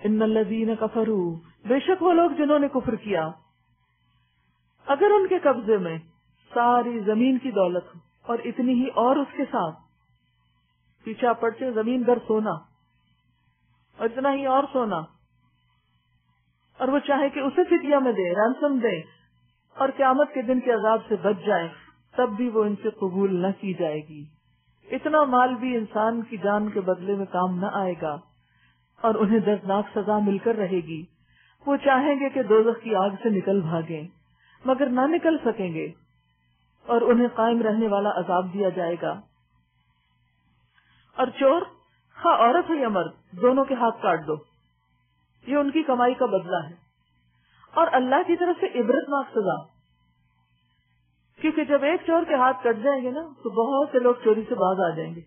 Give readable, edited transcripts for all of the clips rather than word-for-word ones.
ان الذین کفروا، بے شک وہ لوگ جنہوں نے کفر کیا، اگر ان کے قبضے میں ساری زمین کی دولت ہو اور اتنی ہی اور اس کے ساتھ پیچھے پڑتے زمین در سونا اور اتنا ہی اور سونا، اور وہ چاہے کہ اسے فدیہ میں دے، رینسم دے، اور قیامت کے دن کے عذاب سے بچ جائے، تب بھی وہ ان سے قبول نہ کی جائے گی۔ اتنا مال بھی انسان کی جان کے بدلے میں کام نہ آئے گا، اور انہیں دردناک سزا مل کر رہے گی۔ وہ چاہیں گے کہ دوزخ کی آگ سے نکل بھاگیں، مگر نہ نکل سکیں گے، اور انہیں قائم رہنے والا عذاب دیا جائے گا۔ اور چور، خواہ عورت ہو یا مرد، دونوں کے ہاتھ کاٹ دو، یہ ان کی کمائی کا بدلہ ہے، اور اللہ کی طرف سے عبرتناک سزا، کیونکہ جب ایک چور کے ہاتھ کٹ جائیں گے نا تو بہت سے لوگ چوری سے باز آ جائیں گے،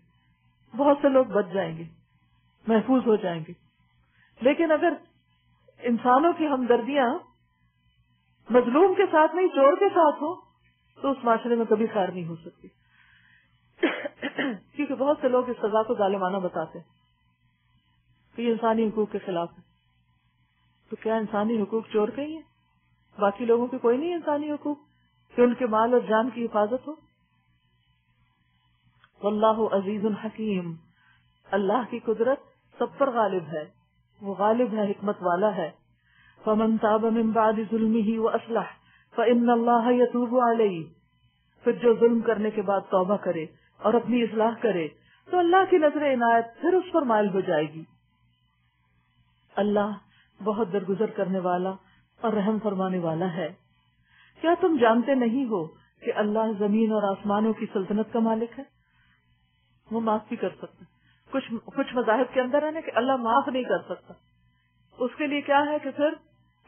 بہت سے لوگ بچ جائیں گے، محفوظ ہو جائیں گے۔ لیکن اگر انسانوں کی ہمدردیاں مظلوم کے ساتھ نہیں چور کے ساتھ ہو تو اس معاشرے میں کبھی خیر نہیں ہو سکتی، کیونکہ بہت سے لوگ اس سزا کو ظالمانہ بتاتے ہیں کہ یہ انسانی حقوق کے خلاف ہے۔ تو کیا انسانی حقوق چور کے ہی ہیں؟ باقی لوگوں کے کوئی نہیں انسانی حقوق کہ ان کے مال اور جان کی حفاظت ہو؟ واللہ عزیز حکیم، اللہ کی قدرت سب پر غالب ہے، وہ غالب ہے، حکمت والا ہے۔ فمن تاب من بعد ظلمه واصلح فان اللہ یتوب علیہ، پھر جو ظلم کرنے کے بعد توبہ کرے اور اپنی اصلاح کرے تو اللہ کی نظر عنایت پھر اس پر مائل ہو جائے گی۔ اللہ بہت درگزر کرنے والا اور رحم فرمانے والا ہے۔ کیا تم جانتے نہیں ہو کہ اللہ زمین اور آسمانوں کی سلطنت کا مالک ہے؟ وہ معاف بھی کر سکتا ہے۔ کچھ مذاہب کے اندر ہے نا کہ اللہ معاف نہیں کر سکتا، اس کے لیے کیا ہے کہ پھر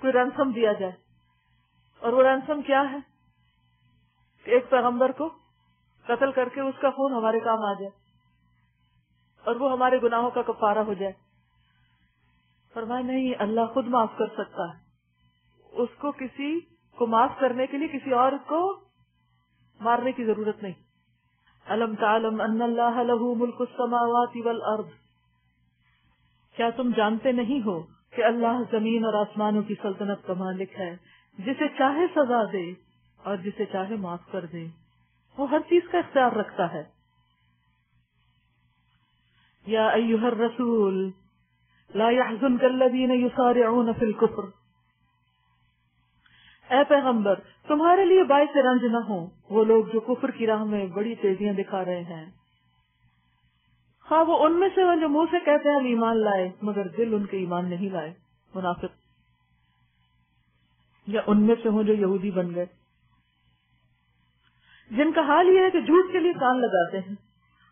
کوئی رینسم دیا جائے، اور وہ رینسم کیا ہے کہ ایک پیغمبر کو قتل کر کے اس کا خون ہمارے کام آ جائے اور وہ ہمارے گناہوں کا کفارہ ہو جائے۔ فرمایا نہیں، اللہ خود معاف کر سکتا ہے، اس کو کسی کو معاف کرنے کے لیے کسی اور کو مارنے کی ضرورت نہیں۔ الم تعلم ان اللہ لہ ملک السماوات والارض، کیا تم جانتے نہیں ہو کہ اللہ زمین اور آسمانوں کی سلطنت کا مالک ہے، جسے چاہے سزا دے اور جسے چاہے معاف کر دے، وہ ہر چیز کا اختیار رکھتا ہے۔ یا ایھا الرسول لا يحزنك الذين يسارعون في الكفر، اے پیغمبر تمہارے لیے باعث رنج نہ ہو وہ لوگ جو کفر کی راہ میں بڑی تیزیاں دکھا رہے ہیں، ہاں وہ ان میں سے ہوں جو منہ سے کہتے ہیں ایمان لائے مگر دل ان کے ایمان نہیں لائے، منافق، یا ان میں سے ہوں جو یہودی بن گئے، جن کا حال یہ ہے کہ جھوٹ کے لیے کان لگاتے ہیں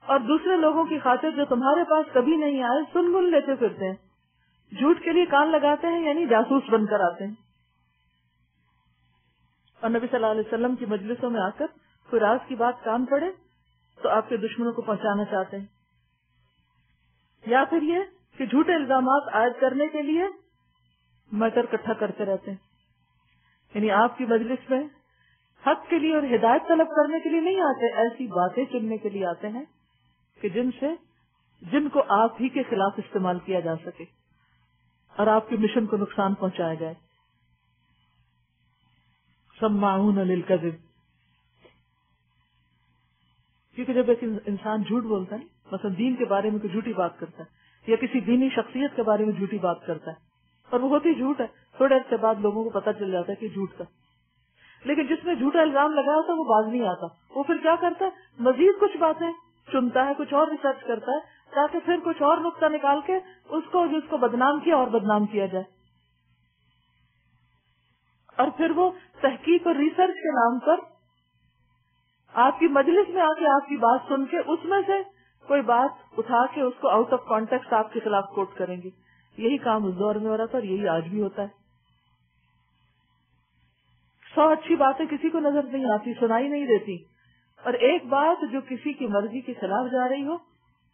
اور دوسرے لوگوں کی خاطر جو تمہارے پاس کبھی نہیں آئے سن گن لیتے پھرتے ہیں۔ جھوٹ کے لیے کان لگاتے ہیں یعنی جاسوس بن کر آتے ہیں، اور نبی صلی اللہ علیہ وسلم کی مجلسوں میں آ کر کوئی راز کی بات کان پڑے تو آپ کے دشمنوں کو پہنچانا چاہتے ہیں، یا پھر یہ کہ جھوٹے الزامات عائد کرنے کے لیے میٹر اکٹھا کرتے رہتے ہیں، یعنی آپ کی مجلس میں حق کے لیے اور ہدایت طلب کرنے کے لیے نہیں آتے، ایسی باتیں چننے کے لیے آتے ہیں کہ جن کو آپ ہی کے خلاف استعمال کیا جا سکے اور آپ کے مشن کو نقصان پہنچایا جائے۔ سماعون للکذب، کیونکہ جب ایک انسان جھوٹ بولتا ہے، مثلا دین کے بارے میں کوئی جھوٹی بات کرتا ہے یا کسی دینی شخصیت کے بارے میں جھوٹی بات کرتا ہے اور وہ ہوتی جھوٹ ہے، تھوڑے عرصے بعد لوگوں کو پتہ چل جاتا ہے کہ جھوٹ کا، لیکن جس نے جھوٹا الزام لگایا ہوتا ہے وہ باز نہیں آتا، وہ پھر کیا کرتا ہے، مزید کچھ باتیں چنتا ہے، کچھ اور ریسرچ کرتا ہے تاکہ پھر کچھ اور نقطہ نکال کے اس کو بدنام کیا اور بدنام کیا جائے، اور پھر وہ تحقیق اور ریسرچ کے نام پر آپ کی مجلس میں آ کے آپ کی بات سن کے اس میں سے کوئی بات اٹھا کے اس کو آؤٹ آف کانٹیکسٹ آپ کے خلاف کوٹ کریں گے۔ یہی کام اس دور میں ہو رہا تھا اور یہی آج بھی ہوتا ہے۔ 100 اچھی باتیں کسی کو نظر نہیں آتی، سنائی نہیں دیتی، اور ایک بات جو کسی کی مرضی کے خلاف جا رہی ہو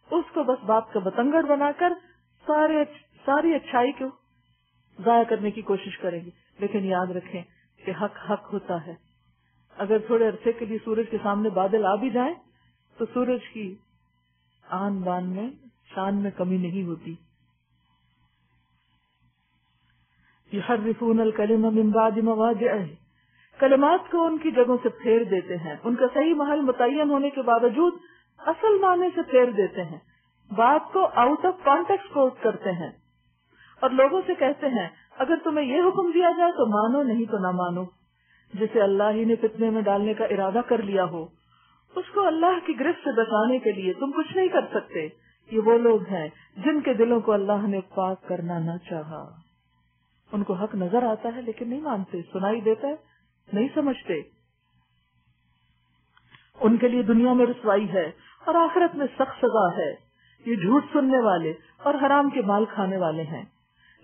اس کو بس بات کا بتنگڑ بنا کر ساری اچھائی کو ضائع کرنے کی کوشش کریں گے۔ لیکن یاد رکھیں کہ حق حق ہوتا ہے، اگر تھوڑے عرصے کے لیے سورج کے سامنے بادل آ بھی جائیں تو سورج کی آن بان میں شان میں کمی نہیں ہوتی۔ یحرفون الکلم من بعد مواضعہ، کلمات کو ان کی جگہوں سے پھیر دیتے ہیں، ان کا صحیح محل متعین ہونے کے باوجود اصل معنی سے پھیر دیتے ہیں، بات کو آؤٹ آف کانٹیکسٹ کوٹ کرتے ہیں، اور لوگوں سے کہتے ہیں اگر تمہیں یہ حکم دیا جائے تو مانو، نہیں تو نہ مانو۔ جسے اللہ ہی نے فتنے میں ڈالنے کا ارادہ کر لیا ہو، اس کو اللہ کی گرفت سے بچانے کے لیے تم کچھ نہیں کر سکتے۔ یہ وہ لوگ ہیں جن کے دلوں کو اللہ نے پاک کرنا نہ چاہا، ان کو حق نظر آتا ہے لیکن نہیں مانتے، سنائی دیتا ہے نہیں سمجھتے۔ ان کے لیے دنیا میں رسوائی ہے اور آخرت میں سخت سزا ہے، یہ جھوٹ سننے والے اور حرام کے مال کھانے والے ہیں۔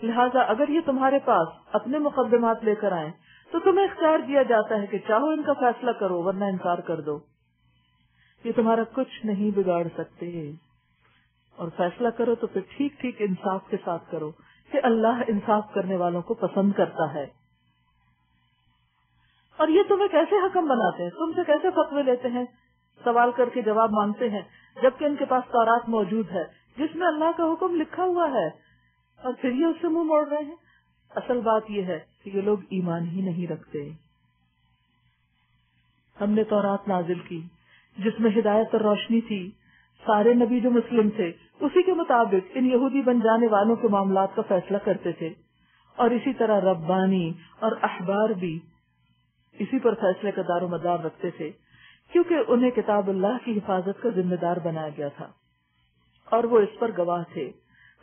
لہٰذا اگر یہ تمہارے پاس اپنے مقدمات لے کر آئیں تو تمہیں اختیار دیا جاتا ہے کہ چاہو ان کا فیصلہ کرو ورنہ انکار کر دو، یہ تمہارا کچھ نہیں بگاڑ سکتے، اور فیصلہ کرو تو پھر ٹھیک ٹھیک انصاف کے ساتھ کرو کہ اللہ انصاف کرنے والوں کو پسند کرتا ہے۔ اور یہ تمہیں کیسے حکم بناتے ہیں، تم سے کیسے فتوے لیتے ہیں، سوال کر کے جواب مانگتے ہیں، جبکہ ان کے پاس تورات موجود ہے جس میں اللہ کا حکم لکھا ہوا ہے، اور پھر یہ اس سے منہ موڑ رہے ہیں۔ اصل بات یہ ہے کہ یہ لوگ ایمان ہی نہیں رکھتے۔ ہم نے تورات نازل کی جس میں ہدایت اور روشنی تھی، سارے نبی جو مسلم تھے اسی کے مطابق ان یہودی بن جانے والوں کے معاملات کا فیصلہ کرتے تھے، اور اسی طرح ربانی اور احبار بھی اسی پر فیصلے کا دار و مدار رکھتے تھے، کیونکہ انہیں کتاب اللہ کی حفاظت کا ذمہ دار بنایا گیا تھا اور وہ اس پر گواہ تھے۔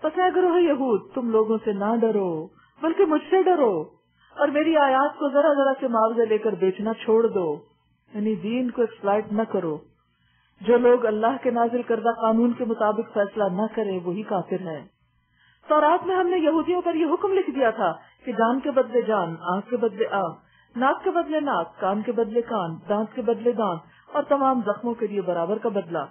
پس اے گروہ یہود، تم لوگوں سے نہ ڈرو بلکہ مجھ سے ڈرو، اور میری آیات کو ذرا ذرا سے معاوضے لے کر بیچنا چھوڑ دو، یعنی دین کو ایکسپلائٹ نہ کرو۔ جو لوگ اللہ کے نازل کردہ قانون کے مطابق فیصلہ نہ کریں وہی کافر ہیں۔ تورات میں ہم نے یہودیوں پر یہ حکم لکھ دیا تھا کہ جان کے بدلے جان، آنکھ کے بدلے آنکھ، ناک کے بدلے ناک، کان کے بدلے کان، دانت کے بدلے دانت، اور تمام زخموں کے لیے برابر کا بدلہ۔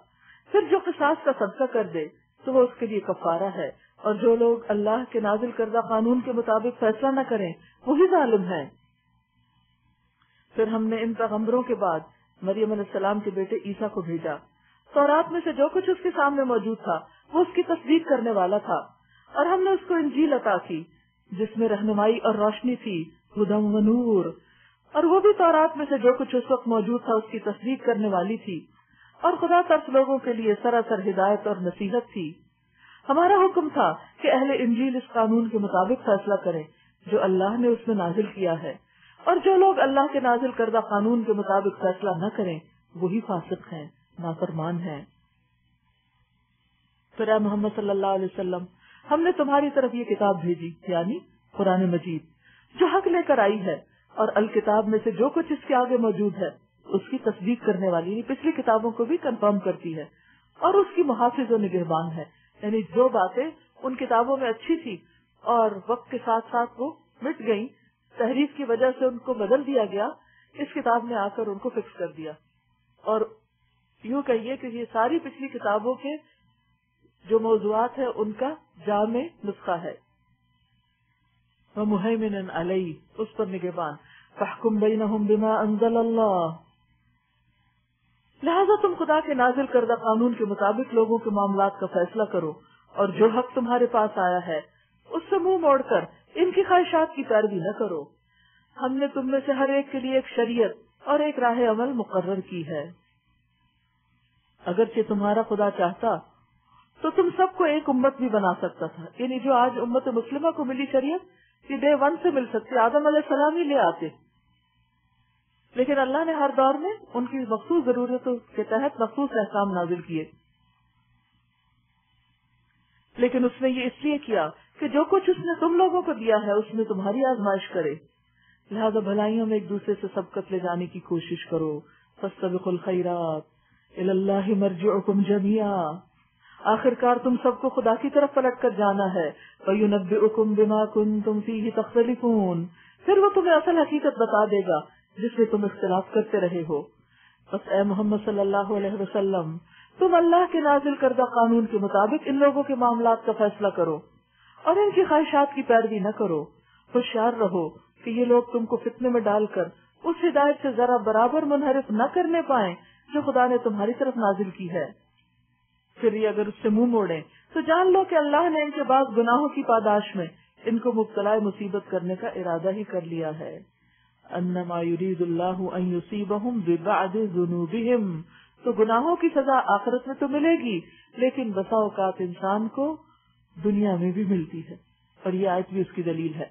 پھر جو قصاص کا صدقہ کر دے تو وہ اس کے لیے کفارہ ہے، اور جو لوگ اللہ کے نازل کردہ قانون کے مطابق فیصلہ نہ کریں وہی ظالم ہیں۔ پھر ہم نے ان پیغمبروں کے بعد مریم علیہ السلام کے بیٹے عیسیٰ کو بھیجا۔ تورات میں سے جو کچھ اس کے سامنے موجود تھا وہ اس کی تصدیق کرنے والا تھا، اور ہم نے اس کو انجیل عطا کی جس میں رہنمائی اور روشنی تھی، ہدی و نور، اور وہ بھی تورات میں سے جو کچھ اس وقت موجود تھا اس کی تصدیق کرنے والی تھی، اور خدا طرف لوگوں کے لیے سراسر ہدایت اور نصیحت تھی۔ ہمارا حکم تھا کہ اہل انجیل اس قانون کے مطابق فیصلہ کریں جو اللہ نے اس میں نازل کیا ہے، اور جو لوگ اللہ کے نازل کردہ قانون کے مطابق فیصلہ نہ کریں وہی فاسق ہیں، نافرمان ہیں۔ پھر اے محمد صلی اللہ علیہ وسلم، ہم نے تمہاری طرف یہ کتاب بھیجی، یعنی قرآن مجید، جو حق لے کر آئی ہے، اور الکتاب میں سے جو کچھ اس کے آگے موجود ہے اس کی تصدیق کرنے والی، پچھلی کتابوں کو بھی کنفرم کرتی ہے، اور اس کی محافظ و نگہبان ہے، یعنی جو باتیں ان کتابوں میں اچھی تھی اور وقت کے ساتھ ساتھ وہ مٹ گئیں، تحریف کی وجہ سے ان کو بدل دیا گیا، اس کتاب نے آ کر ان کو فکس کر دیا، اور یوں کہیے کہ یہ ساری پچھلی کتابوں کے جو موضوعات ہیں ان کا جامع نسخہ ہے۔ وَمُهَيْمِنًا عَلَيْهِ، اس پر نگہبان، فَاحْكُمْ بَيْنَهُمْ بِمَا أَنزَلَ اللَّهُ، لہذا تم خدا کے نازل کردہ قانون کے مطابق لوگوں کے معاملات کا فیصلہ کرو، اور جو حق تمہارے پاس آیا ہے اس سے منہ موڑ کر ان کی خواہشات کی پیروی نہ کرو۔ ہم نے تم میں سے ہر ایک کے لیے ایک شریعت اور ایک راہ عمل مقرر کی ہے۔ اگرچہ تمہارا خدا چاہتا تو تم سب کو ایک امت بھی بنا سکتا تھا، یعنی جو آج امت مسلمہ کو ملی شریعت یہ ڈے 1 سے مل سکتی، آدم علیہ السلام ہی لے آتے، لیکن اللہ نے ہر دور میں ان کی مخصوص ضرورتوں کے تحت مخصوص احکام نازل کیے۔ لیکن اس نے یہ اس لیے کیا کہ جو کچھ اس نے تم لوگوں کو دیا ہے اس میں تمہاری آزمائش کرے، لہذا بھلائیوں میں ایک دوسرے سے سبقت لے جانے کی کوشش کرو۔ فاستبقوا الخیرات الی اللہ مرجعکم جمیعا، آخر کار تم سب کو خدا کی طرف پلٹ کر جانا ہے۔ وَيُنَبِّئُكُم بِمَا كُنتُمْ فِيهِ تَخْتَلِفُونَ، پھر وہ تمہیں اصل حقیقت بتا دے گا جس میں تم اختلاف کرتے رہے ہو۔ بس اے محمد صلی اللہ علیہ وسلم، تم اللہ کے نازل کردہ قانون کے مطابق ان لوگوں کے معاملات کا فیصلہ کرو اور ان کی خواہشات کی پیروی نہ کرو۔ ہوشیار رہو کہ یہ لوگ تم کو فتنے میں ڈال کر اس ہدایت سے ذرا برابر منحرف نہ کرنے پائیں جو خدا نے تمہاری طرف نازل کی ہے۔ پھر یہ اگر اس سے منہ موڑیں تو جان لو کہ اللہ نے ان کے بعض گناہوں کی پاداش میں ان کو مبتلا مصیبت کرنے کا ارادہ ہی کر لیا ہے. انما یرید اللہ ان یصیبہم ببعض ذنوبہم، تو گناہوں کی سزا آخرت میں تو ملے گی، لیکن بسا اوقات انسان کو دنیا میں بھی ملتی ہے، اور یہ آیت بھی اس کی دلیل ہے.